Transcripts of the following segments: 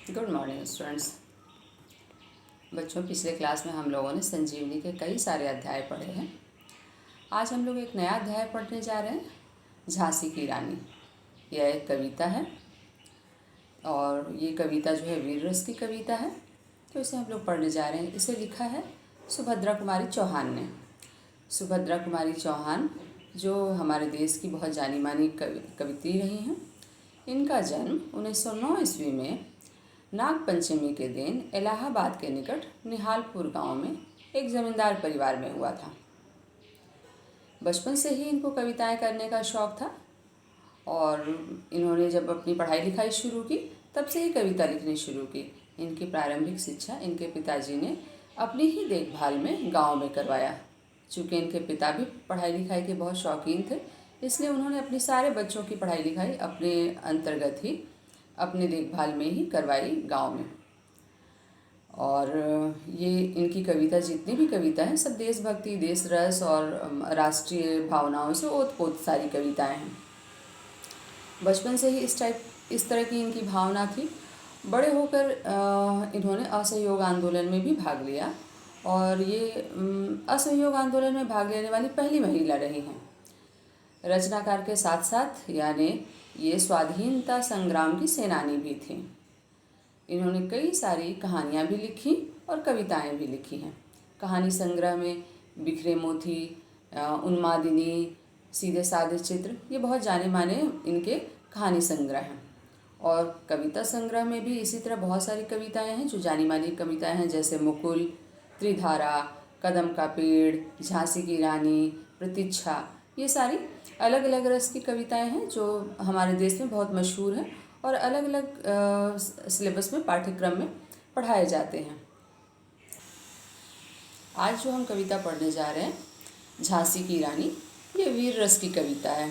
Good morning students. बच्चों, पिछले class में हम लोगों ने संजीवनी के कई सारे अध्याय पढ़े हैं। आज हम लोग एक नया अध्याय पढ़ने जा रहे हैं, झांसी की रानी। यह एक कविता है और ये कविता जो है वीर रस की कविता है, तो इसे हम लोग पढ़ने जा रहे हैं। इसे लिखा है सुभद्रा कुमारी चौहान ने। सुभद्रा कुमारी चौहान जो हमारे देश की बहुत जानी मानी कवित्री रही हैं। इनका जन्म 1909 ईस्वी में नाग पंचमी के दिन इलाहाबाद के निकट निहालपुर गांव में एक जमींदार परिवार में हुआ था। बचपन से ही इनको कविताएं करने का शौक़ था और इन्होंने जब अपनी पढ़ाई लिखाई शुरू की तब से ही कविता लिखनी शुरू की। इनकी प्रारंभिक शिक्षा इनके पिताजी ने अपनी ही देखभाल में गांव में करवाया। चूँकि इनके पिता भी पढ़ाई लिखाई के बहुत शौकीन थे, इसलिए उन्होंने अपने सारे बच्चों की पढ़ाई लिखाई अपने अंतर्गत ही अपने देखभाल में ही करवाई गांव में। और ये इनकी कविता, जितनी भी कविता हैं, सब देशभक्ति, देश रस और राष्ट्रीय भावनाओं से ओत-पोत सारी कविताएं हैं। बचपन से ही इस तरह की इनकी भावना थी। बड़े होकर इन्होंने असहयोग आंदोलन में भी भाग लिया और ये असहयोग आंदोलन में भाग लेने वाली पहली महिला रही हैं। रचनाकार के साथ साथ यानी ये स्वाधीनता संग्राम की सेनानी भी थी। इन्होंने कई सारी कहानियाँ भी लिखी और कविताएं भी लिखी हैं। कहानी संग्रह में बिखरे मोती, उन्मादिनी, सीधे साधे चित्र, ये बहुत जाने माने इनके कहानी संग्रह हैं। और कविता संग्रह में भी इसी तरह बहुत सारी कविताएं हैं जो जानी मानी कविताएं हैं, जैसे मुकुल, त्रिधारा, कदम का पेड़, झांसी की रानी, प्रतीक्षा। ये सारी अलग अलग रस की कविताएं हैं जो हमारे देश में बहुत मशहूर हैं और अलग अलग सिलेबस में, पाठ्यक्रम में पढ़ाए जाते हैं। आज जो हम कविता पढ़ने जा रहे हैं, झांसी की रानी, ये वीर रस की कविता है।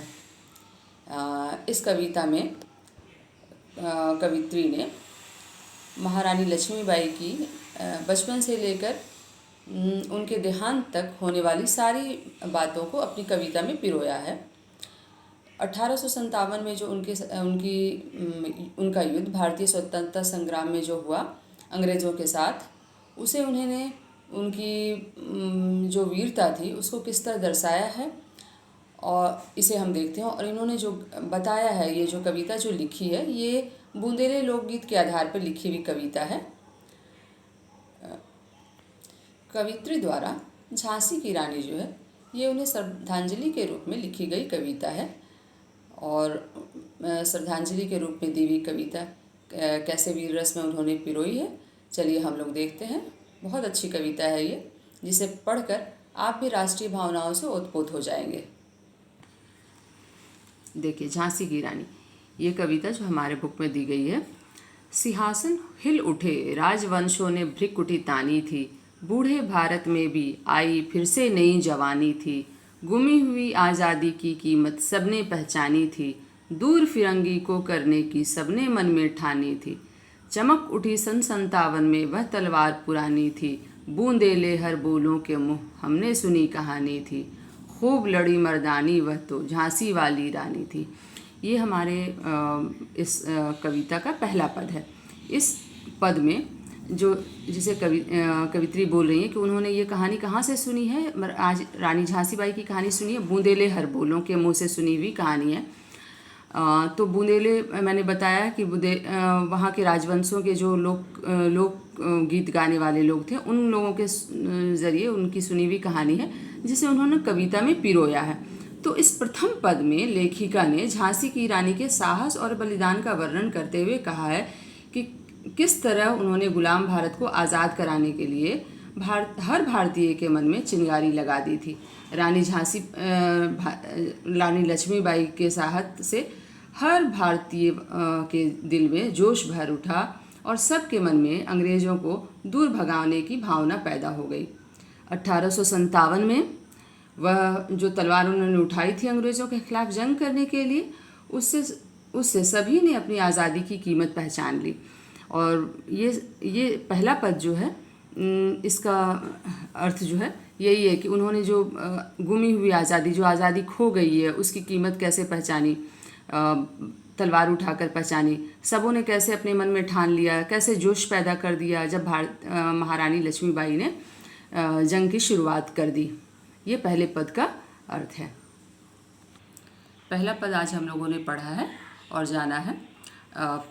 इस कविता में कवित्री ने महारानी लक्ष्मीबाई की बचपन से लेकर उनके देहांत तक होने वाली सारी बातों को अपनी कविता में पिरोया है। 1857 में जो उनका युद्ध भारतीय स्वतंत्रता संग्राम में जो हुआ अंग्रेज़ों के साथ, उसे उन्होंने उनकी जो वीरता थी उसको किस तरह दर्शाया है और इसे हम देखते हैं। और इन्होंने जो बताया है, ये जो कविता जो लिखी है, ये बूंदेली लोकगीत के आधार पर लिखी हुई कविता है। कवित्री द्वारा झांसी की रानी जो है, ये उन्हें श्रद्धांजलि के रूप में लिखी गई कविता है। और श्रद्धांजलि के रूप में दी हुई कविता कैसे वीर रस में उन्होंने पिरोई है, चलिए हम लोग देखते हैं। बहुत अच्छी कविता है ये, जिसे पढ़कर आप भी राष्ट्रीय भावनाओं से ओतप्रोत हो जाएंगे। देखिए, झांसी की रानी, ये कविता जो हमारे बुक में दी गई है। सिंहासन हिल उठे, राजवंशों ने भ्रिकुटी तानी थी, बूढ़े भारत में भी आई फिर से नई जवानी थी, गुमी हुई आज़ादी की कीमत सबने पहचानी थी, दूर फिरंगी को करने की सबने मन में ठानी थी, चमक उठी सन 57 में वह तलवार पुरानी थी, बूंदेले हर बोलों के मुँह हमने सुनी कहानी थी, खूब लड़ी मर्दानी वह तो झांसी वाली रानी थी। ये हमारे इस कविता का पहला पद है। इस पद में जो जिसे कवित्री बोल रही है कि उन्होंने ये कहानी कहाँ से सुनी है, आज रानी झांसीबाई की कहानी सुनी है, बूंदेले हर बोलों के मुँह से सुनी हुई कहानी है। तो बूंदेले मैंने बताया कि वहाँ के राजवंशों के जो लोक गीत गाने वाले लोग थे, उन लोगों के ज़रिए उनकी सुनी हुई कहानी है, जिसे उन्होंने कविता में पिरोया है। तो इस प्रथम पद में लेखिका ने झांसी की रानी के साहस और बलिदान का वर्णन करते हुए कहा है कि किस तरह उन्होंने गुलाम भारत को आज़ाद कराने के लिए हर भारतीय के मन में चिंगारी लगा दी थी। रानी लक्ष्मीबाई के साहस से हर भारतीय के दिल में जोश भर उठा और सबके मन में अंग्रेज़ों को दूर भगाने की भावना पैदा हो गई। 1857 में वह जो तलवार उन्होंने उठाई थी अंग्रेज़ों के खिलाफ जंग करने के लिए, उससे सभी ने अपनी आज़ादी की कीमत पहचान ली। और ये पहला पद जो है, इसका अर्थ जो है यही है कि उन्होंने जो गुमी हुई आज़ादी, जो आज़ादी खो गई है, उसकी कीमत कैसे पहचानी, तलवार उठाकर पहचानी। सबों ने कैसे अपने मन में ठान लिया, कैसे जोश पैदा कर दिया जब महारानी लक्ष्मीबाई ने जंग की शुरुआत कर दी। ये पहले पद का अर्थ है। पहला पद आज हम लोगों ने पढ़ा है और जाना है।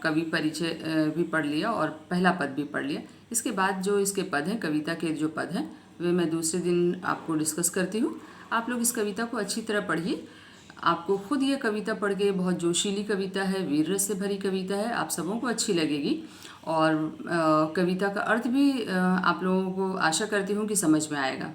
कवि परिचय भी पढ़ लिया और पहला पद भी पढ़ लिया। इसके बाद जो इसके पद हैं, कविता के जो पद हैं, वे मैं दूसरे दिन आपको डिस्कस करती हूँ। आप लोग इस कविता को अच्छी तरह पढ़िए। आपको खुद ये कविता पढ़ के, बहुत जोशीली कविता है, वीर रस से भरी कविता है, आप सबों को अच्छी लगेगी। और कविता का अर्थ भी आप लोगों को आशा करती हूँ कि समझ में आएगा।